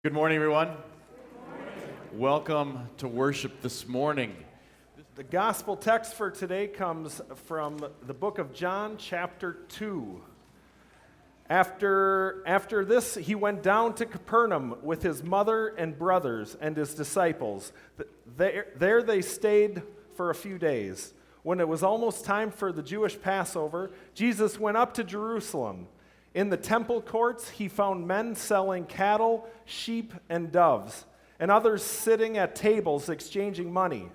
Good morning, everyone. Welcome to worship this morning. The gospel text for today comes from the book of John, chapter 2. After this, he went down to Capernaum with his mother and brothers and his disciples. There they stayed for a few days. When it was almost time for the Jewish Passover, Jesus went up to Jerusalem. In the temple courts, he found men selling cattle, sheep, and doves, and others sitting at tables exchanging money.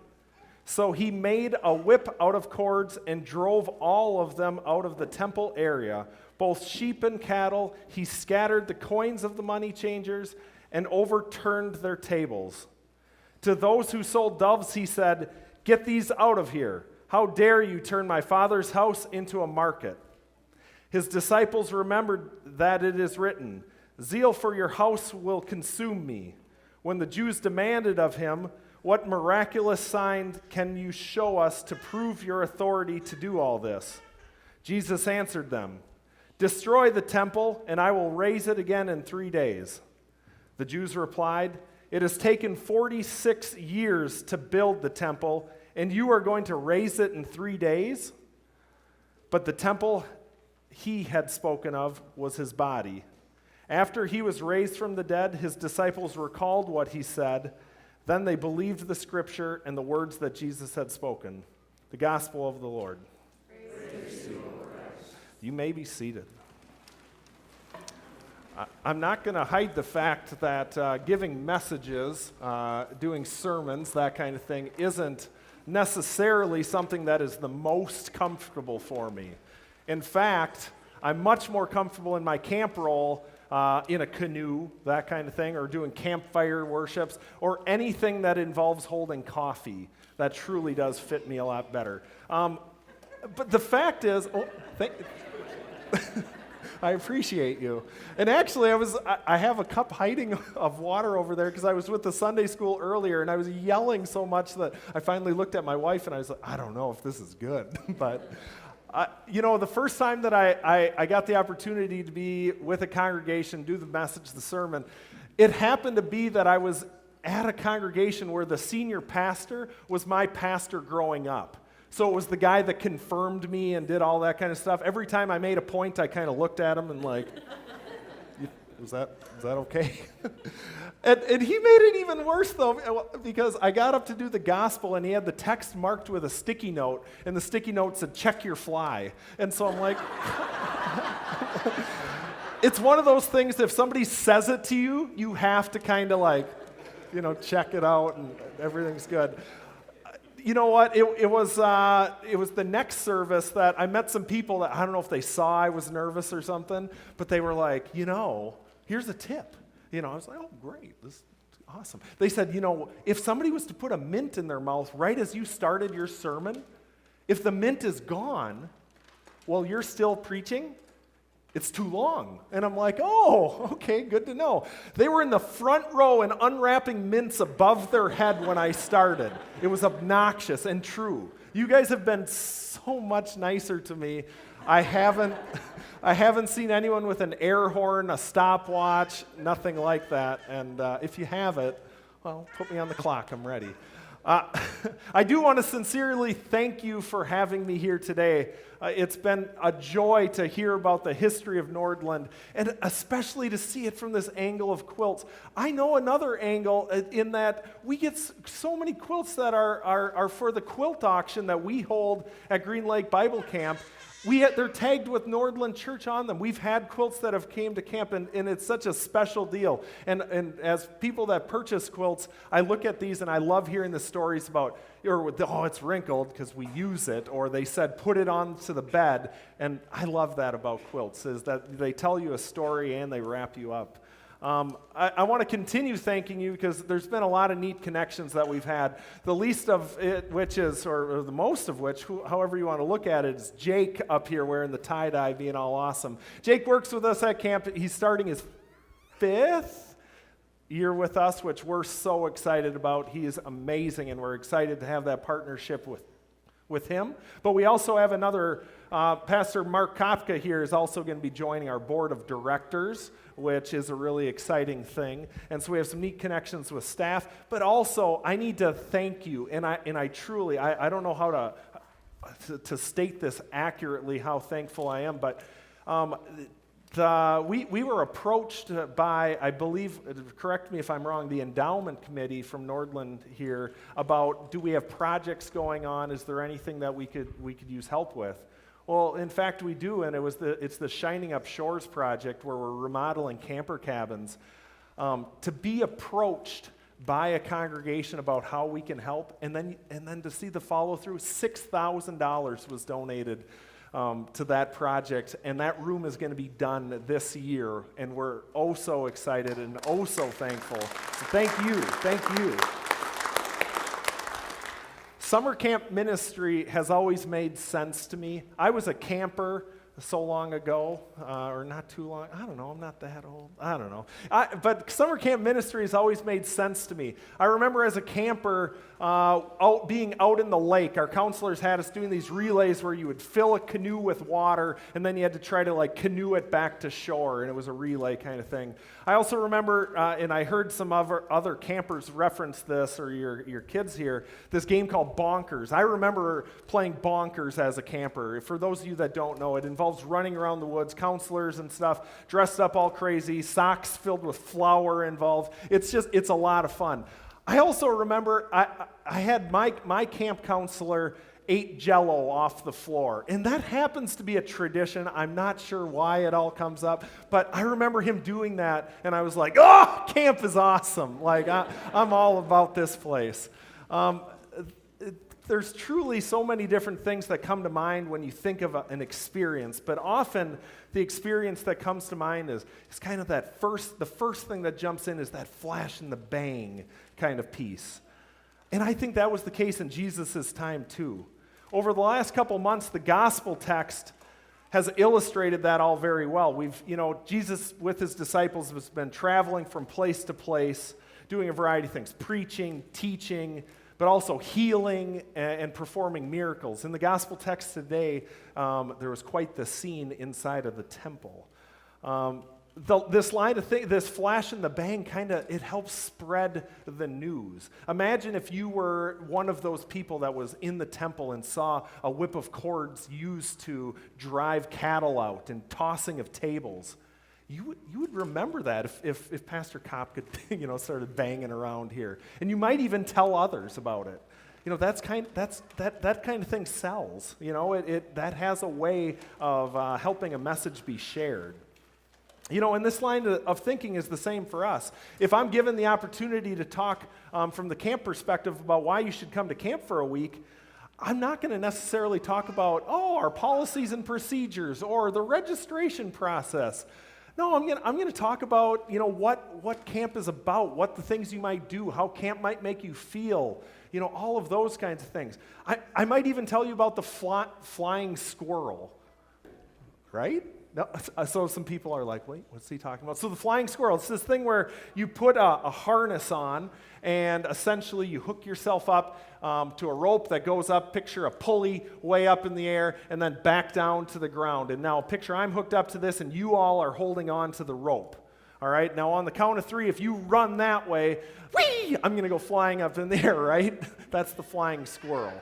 So he made a whip out of cords and drove all of them out of the temple area, both sheep and cattle. He scattered the coins of the money changers and overturned their tables. To those who sold doves, he said, "Get these out of here. How dare you turn my Father's house into a market?" His disciples remembered that it is written, "Zeal for your house will consume me." When the Jews demanded of him, "What miraculous sign can you show us to prove your authority to do all this?" Jesus answered them, "Destroy the temple, and I will raise it again in 3 days." The Jews replied, "It has taken 46 years to build the temple, and you are going to raise it in 3 days?" But the temple he had spoken of was his body. After he was raised from the dead, his disciples recalled what he said. Then they believed the scripture and the words that Jesus had spoken. The gospel of the Lord. Praise to you, Lord. You may be seated. I'm not going to hide the fact that giving messages, doing sermons, that kind of thing, isn't necessarily something that is the most comfortable for me. In fact, I'm much more comfortable in my camp role, in a canoe, that kind of thing, or doing campfire worships, or anything that involves holding coffee. That truly does fit me a lot better. But the fact is, I appreciate you. And actually, I have a cup hiding of water over there because I was with the Sunday school earlier, and I was yelling so much that I finally looked at my wife, and I was like, I don't know if this is good, but... the first time that I got the opportunity to be with a congregation, do the message, the sermon, it happened to be that I was at a congregation where the senior pastor was my pastor growing up. So it was the guy that confirmed me and did all that kind of stuff. Every time I made a point, I kind of looked at him and like, is that okay? And he made it even worse, though, because I got up to do the gospel, and he had the text marked with a sticky note, and the sticky note said, "Check your fly." And so I'm like, it's one of those things, if somebody says it to you, you have to kind of check it out, and everything's good. You know what? It was the next service that I met some people that, I don't know if they saw I was nervous or something, but they were like, here's a tip. I was like, oh, great, this is awesome. They said, if somebody was to put a mint in their mouth right as you started your sermon, if the mint is gone while you're still preaching, it's too long. And I'm like, oh, okay, good to know. They were in the front row and unwrapping mints above their head when I started. It was obnoxious and true. You guys have been so much nicer to me. I haven't seen anyone with an air horn, a stopwatch, nothing like that. And if you have it, well, put me on the clock. I'm ready. I do want to sincerely thank you for having me here today. It's been a joy to hear about the history of Nordland, and especially to see it from this angle of quilts. I know another angle in that we get so many quilts that are for the quilt auction that we hold at Green Lake Bible Camp. They're tagged with Nordland Church on them. We've had quilts that have came to camp, and it's such a special deal. And as people that purchase quilts, I look at these and I love hearing the stories about, it's wrinkled because we use it, or they said put it onto the bed. And I love that about quilts, is that they tell you a story and they wrap you up. I want to continue thanking you because there's been a lot of neat connections that we've had. The least of it, which is, or the most of which, however you want to look at it, is Jake up here wearing the tie-dye, being all awesome. Jake works with us at camp. He's starting his 5th year with us, which we're so excited about. He is amazing, and we're excited to have that partnership with with him. But we also have another, Pastor Mark Kopka here is also going to be joining our board of directors, which is a really exciting thing. And so we have some neat connections with staff. But also, I need to thank you, and I truly, I don't know how to state this accurately, how thankful I am, but we were approached by, I believe, correct me if I'm wrong, the endowment committee from Nordland here about, do we have projects going on? Is there anything that we could use help with? Well, in fact, we do, and it's the Shining Up Shores project where we're remodeling camper cabins. To be approached by a congregation about how we can help, and then to see the follow through, $6,000 was donated to that project, and that room is going to be done this year, and we're oh so excited and oh so thankful. So thank you. Summer camp ministry has always made sense to me. I was a camper so long ago, or not too long. I don't know. I'm not that old. I don't know. But summer camp ministry has always made sense to me. I remember as a camper being out in the lake. Our counselors had us doing these relays where you would fill a canoe with water, and then you had to try to canoe it back to shore, and it was a relay kind of thing. I also remember, and I heard some other campers reference this, or your kids here, this game called Bonkers. I remember playing Bonkers as a camper. For those of you that don't know, it involves running around the woods, counselors and stuff, dressed up all crazy, socks filled with flour involved. It's a lot of fun. I also remember I had my camp counselor ate Jell-O off the floor, and that happens to be a tradition. I'm not sure why it all comes up, but I remember him doing that, and I was like, oh, camp is awesome. I'm all about this place. There's truly so many different things that come to mind when you think of an experience, but often the experience that comes to mind is kind of the first thing that jumps in is that flash and the bang kind of piece. And I think that was the case in Jesus' time too. Over the last couple months, the gospel text has illustrated that all very well. Jesus with his disciples has been traveling from place to place, doing a variety of things, preaching, teaching, but also healing and performing miracles. In the gospel text today, there was quite the scene inside of the temple. This flash and the bang, it helps spread the news. Imagine if you were one of those people that was in the temple and saw a whip of cords used to drive cattle out and tossing of tables. You would remember that if Pastor Kopp could, started banging around here, and you might even tell others about it. That kind of thing sells. That has a way of helping a message be shared. And this line of thinking is the same for us. If I'm given the opportunity to talk from the camp perspective about why you should come to camp for a week, I'm not going to necessarily talk about our policies and procedures or the registration process. No, I'm going to talk about, what camp is about, what the things you might do, how camp might make you feel, all of those kinds of things. I might even tell you about the flying squirrel, right? No, so some people are like, wait, what's he talking about? So the flying squirrel, it's this thing where you put a harness on, and essentially you hook yourself up to a rope that goes up, picture a pulley way up in the air, and then back down to the ground. And now picture I'm hooked up to this, and you all are holding on to the rope. All right, now on the count of 3, if you run that way, whee, I'm going to go flying up in the air, right? That's the flying squirrel.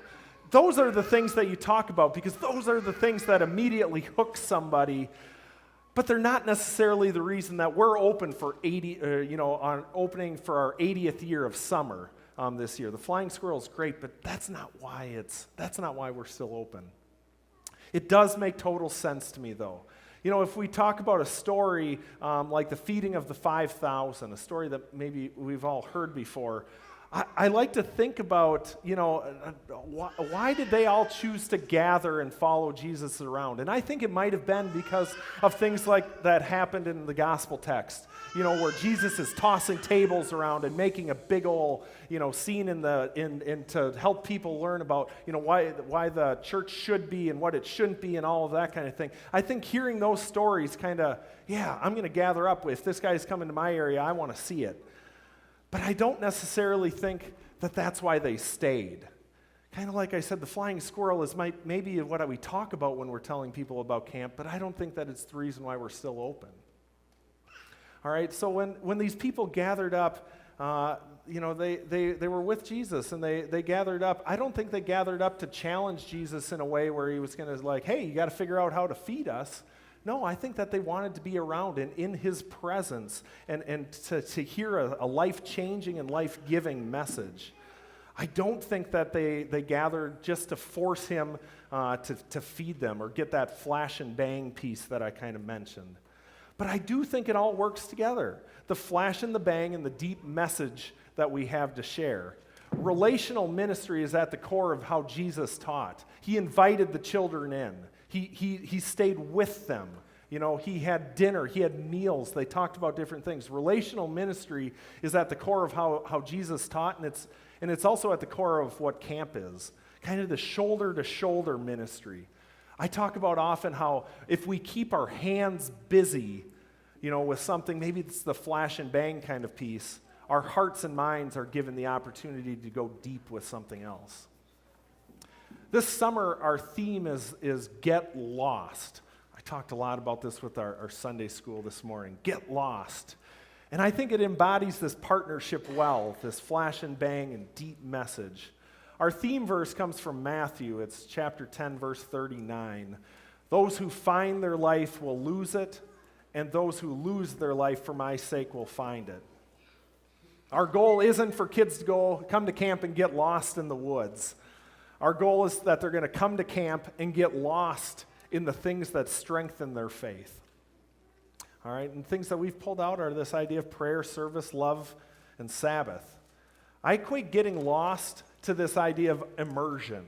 Those are the things that you talk about because those are the things that immediately hook somebody, but they're not necessarily the reason that we're open for opening for our 80th year of summer this year. The flying squirrel is great, but that's not why we're still open. It does make total sense to me, though. If we talk about a story like the feeding of the 5,000, a story that maybe we've all heard before, I like to think about, why did they all choose to gather and follow Jesus around? And I think it might have been because of things like that happened in the gospel text, where Jesus is tossing tables around and making a big old, scene in to help people learn about, why the church should be and what it shouldn't be and all of that kind of thing. I think hearing those stories I'm going to gather up with. If this guy's coming to my area, I want to see it. But I don't necessarily think that that's why they stayed. Kind of like I said, the flying squirrel is maybe what we talk about when we're telling people about camp, but I don't think that it's the reason why we're still open. All right, so when these people gathered up, they were with Jesus, and they gathered up. I don't think they gathered up to challenge Jesus in a way where he was going to like, hey, you got to figure out how to feed us. No, I think that they wanted to be around and in his presence and to hear a life-changing and life-giving message. I don't think that they gathered just to force him to feed them or get that flash and bang piece that I kind of mentioned. But I do think it all works together. The flash and the bang and the deep message that we have to share. Relational ministry is at the core of how Jesus taught. He invited the children in. He stayed with them. He had dinner, he had meals, they talked about different things. Relational ministry is at the core of how Jesus taught, and it's also at the core of what camp is, kind of the shoulder-to-shoulder ministry. I talk about often how if we keep our hands busy, with something, maybe it's the flash and bang kind of piece, our hearts and minds are given the opportunity to go deep with something else. This summer, our theme is Get Lost. I talked a lot about this with our Sunday school this morning. Get lost. And I think it embodies this partnership well, this flash and bang and deep message. Our theme verse comes from Matthew. It's chapter 10, verse 39. Those who find their life will lose it, and those who lose their life for my sake will find it. Our goal isn't for kids to come to camp and get lost in the woods. Our goal is that they're going to come to camp and get lost in the things that strengthen their faith. All right, and things that we've pulled out are this idea of prayer, service, love, and Sabbath. I equate getting lost to this idea of immersion.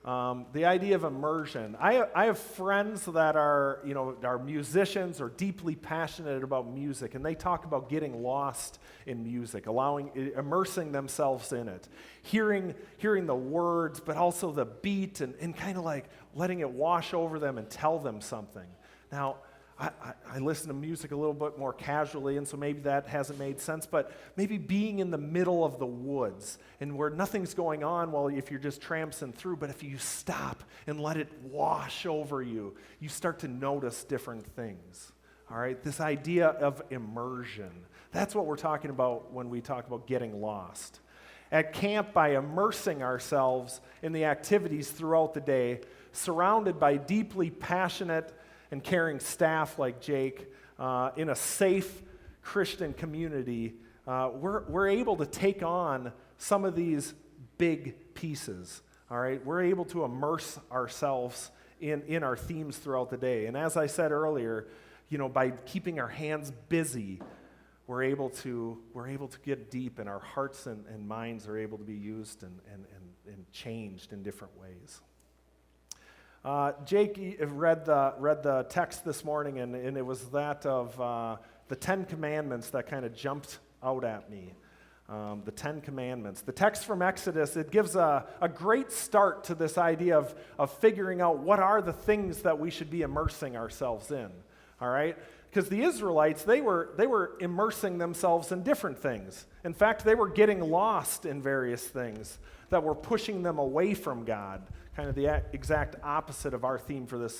The idea of immersion. I have friends that are musicians or deeply passionate about music, and they talk about getting lost in music, immersing themselves in it, hearing the words, but also the beat, and kind of like letting it wash over them and tell them something. Now, I listen to music a little bit more casually, and so maybe that hasn't made sense, but maybe being in the middle of the woods and where nothing's going on, well, if you're just tramping through, but if you stop and let it wash over you, you start to notice different things. All right, this idea of immersion. That's what we're talking about when we talk about getting lost. At camp, by immersing ourselves in the activities throughout the day, surrounded by deeply passionate and caring staff like Jake, in a safe Christian community, we're able to take on some of these big pieces. All right, we're able to immerse ourselves in our themes throughout the day. And as I said earlier, by keeping our hands busy, we're able to get deep, and our hearts and minds are able to be used and changed in different ways. Jake read the text this morning, and it was that of the 10 Commandments that kind of jumped out at me. The 10 Commandments. The text from Exodus, it gives a great start to this idea of figuring out what are the things that we should be immersing ourselves in. All right? Because the Israelites, they were immersing themselves in different things. In fact, they were getting lost in various things that were pushing them away from God, kind of the exact opposite of our theme for this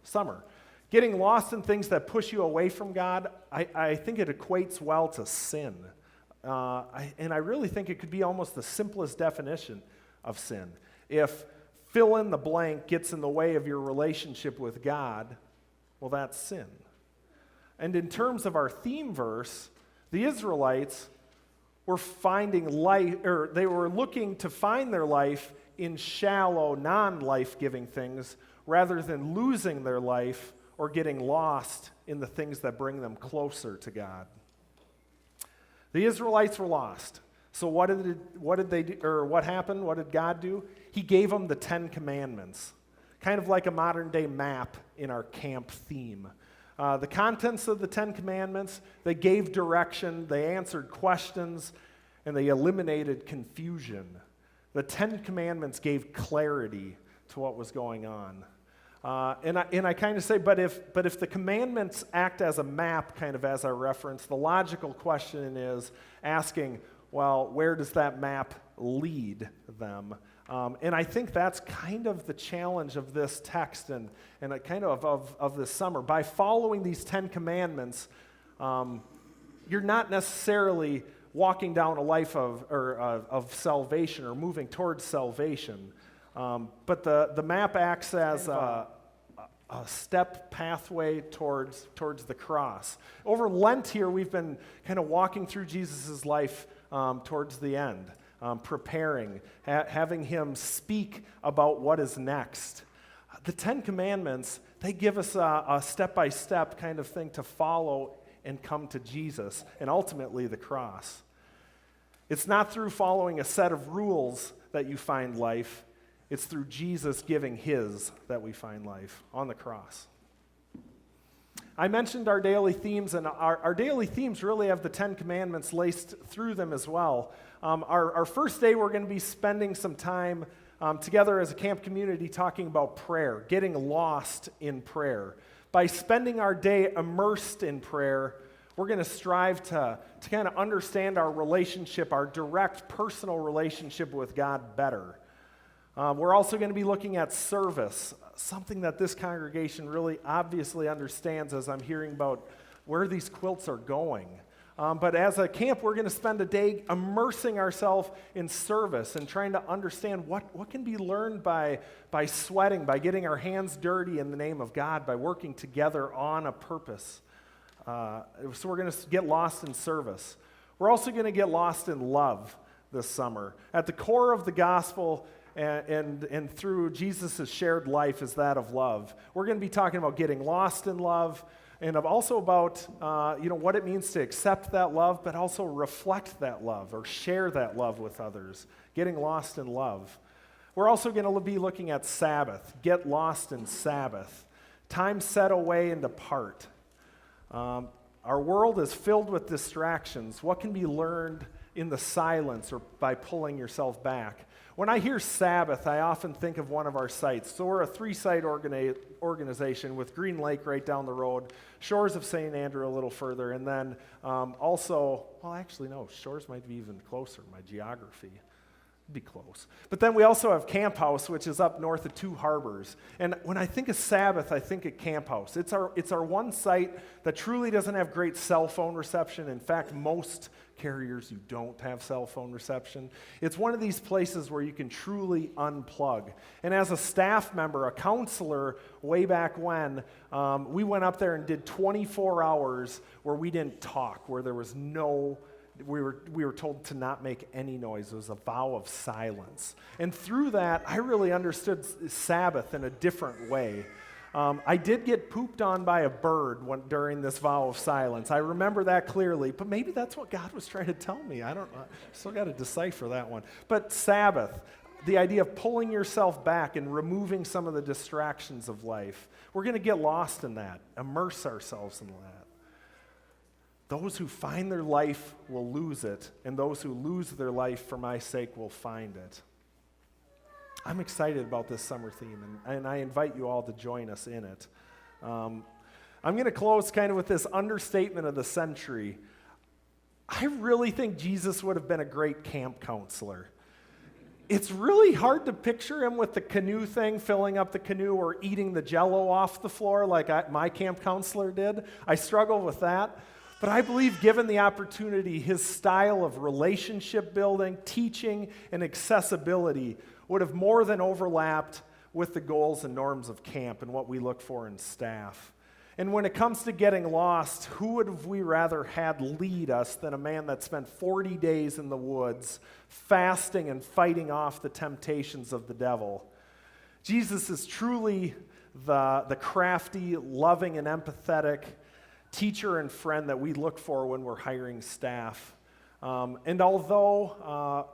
summer. Getting lost in things that push you away from God, I think it equates well to sin. And I really think it could be almost the simplest definition of sin. If fill in the blank gets in the way of your relationship with God, well, that's sin. And in terms of our theme verse, the Israelites were finding life, or they were looking to find their life in shallow, non-life-giving things rather than losing their life or getting lost in the things that bring them closer to God. The Israelites were lost. So what did they do, or what happened? What did God do? He gave them the 10 Commandments, kind of like a modern-day map in our camp theme. The contents of the 10 Commandments, they gave direction, they answered questions, and they eliminated confusion. The 10 Commandments gave clarity to what was going on. And I kind of say, but if the commandments act as a map, kind of as our reference, the logical question is asking, well, where does that map lead them? And I think that's kind of the challenge of this text and kind of this summer. By following these 10 commandments, you're not necessarily walking down a life of salvation or moving towards salvation. But the map acts as a step pathway towards the cross. Over Lent here, we've been kind of walking through Jesus' life towards the end, preparing, having him speak about what is next. The 10 Commandments, they give us a step-by-step kind of thing to follow and come to Jesus, and ultimately the cross. It's not through following a set of rules that you find life. It's through Jesus giving his that we find life on the cross. I mentioned our daily themes, and our daily themes really have the 10 Commandments laced through them as well. Our first day, we're going to be spending some time together as a camp community talking about prayer, getting lost in prayer. By spending our day immersed in prayer, we're going to strive to kind of understand our relationship, our direct personal relationship with God better. We're also going to be looking at service, something that this congregation really obviously understands as I'm hearing about where these quilts are going. But as a camp, we're going to spend a day immersing ourselves in service and trying to understand what can be learned by sweating, by getting our hands dirty in the name of God, by working together on a purpose. So we're going to get lost in service. We're also going to get lost in love this summer. At the core of the gospel and through Jesus' shared life is that of love. We're going to be talking about getting lost in love, and also about what it means to accept that love, but also reflect that love or share that love with others, getting lost in love. We're also going to be looking at Sabbath, get lost in Sabbath, time set away and apart. Our world is filled with distractions. What can be learned in the silence or by pulling yourself back? When I hear Sabbath, I often think of one of our sites. So we're a 3-site organization with Green Lake right down the road, Shores of St. Andrew a little further, and then Shores might be even closer, my geography. It'd be close. But then we also have Camp House, which is up north of Two Harbors. And when I think of Sabbath, I think of Camp House. It's our one site that truly doesn't have great cell phone reception. In fact, most carriers you don't have cell phone reception. It's one of these places where you can truly unplug. And as a staff member, a counselor, way back when, we went up there and did 24 hours where we didn't talk, where there was we were told to not make any noise. It was a vow of silence. And through that, I really understood Sabbath in a different way. I did get pooped on by a bird during this vow of silence. I remember that clearly, but maybe that's what God was trying to tell me. I don't know. Still got to decipher that one. But Sabbath, the idea of pulling yourself back and removing some of the distractions of life. We're going to get lost in that, immerse ourselves in that. Those who find their life will lose it, and those who lose their life for my sake will find it. I'm excited about this summer theme, and I invite you all to join us in it. I'm going to close kind of with this understatement of the century. I really think Jesus would have been a great camp counselor. It's really hard to picture him with the canoe thing, filling up the canoe, or eating the Jell-O off the floor like my camp counselor did. I struggle with that. But I believe given the opportunity, his style of relationship building, teaching, and accessibility would have more than overlapped with the goals and norms of camp and what we look for in staff. And when it comes to getting lost, who would have we rather had lead us than a man that spent 40 days in the woods fasting and fighting off the temptations of the devil? Jesus is truly the crafty, loving, and empathetic teacher and friend that we look for when we're hiring staff. And although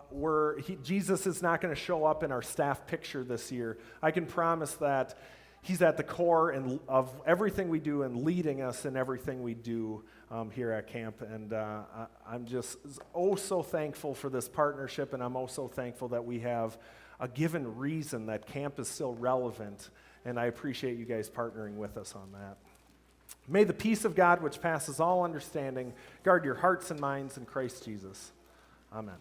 Jesus is not going to show up in our staff picture this year, I can promise that he's at the core of everything we do and leading us in everything we do here at camp. And I'm just so thankful for this partnership, and I'm also thankful that we have a given reason that camp is still relevant, and I appreciate you guys partnering with us on that. May the peace of God, which passes all understanding, guard your hearts and minds in Christ Jesus. Amen.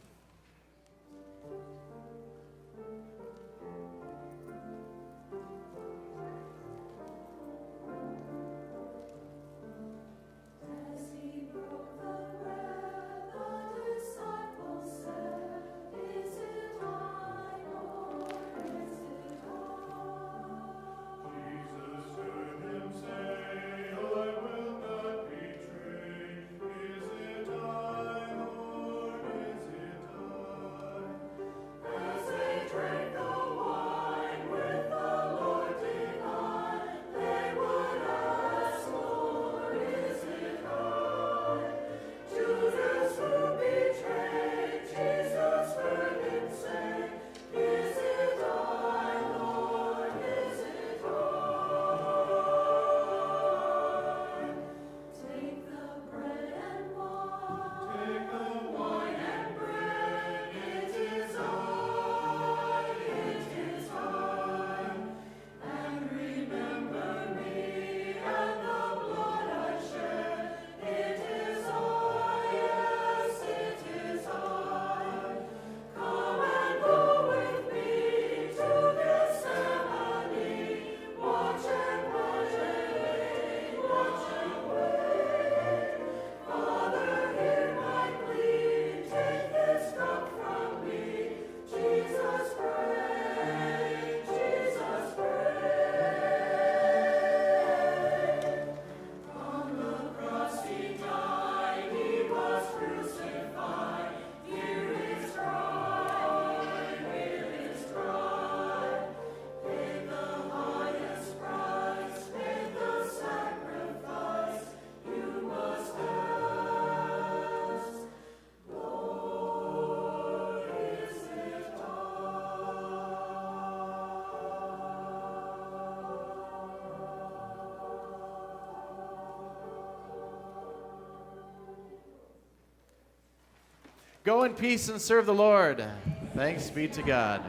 Go in peace and serve the Lord. Thanks be to God.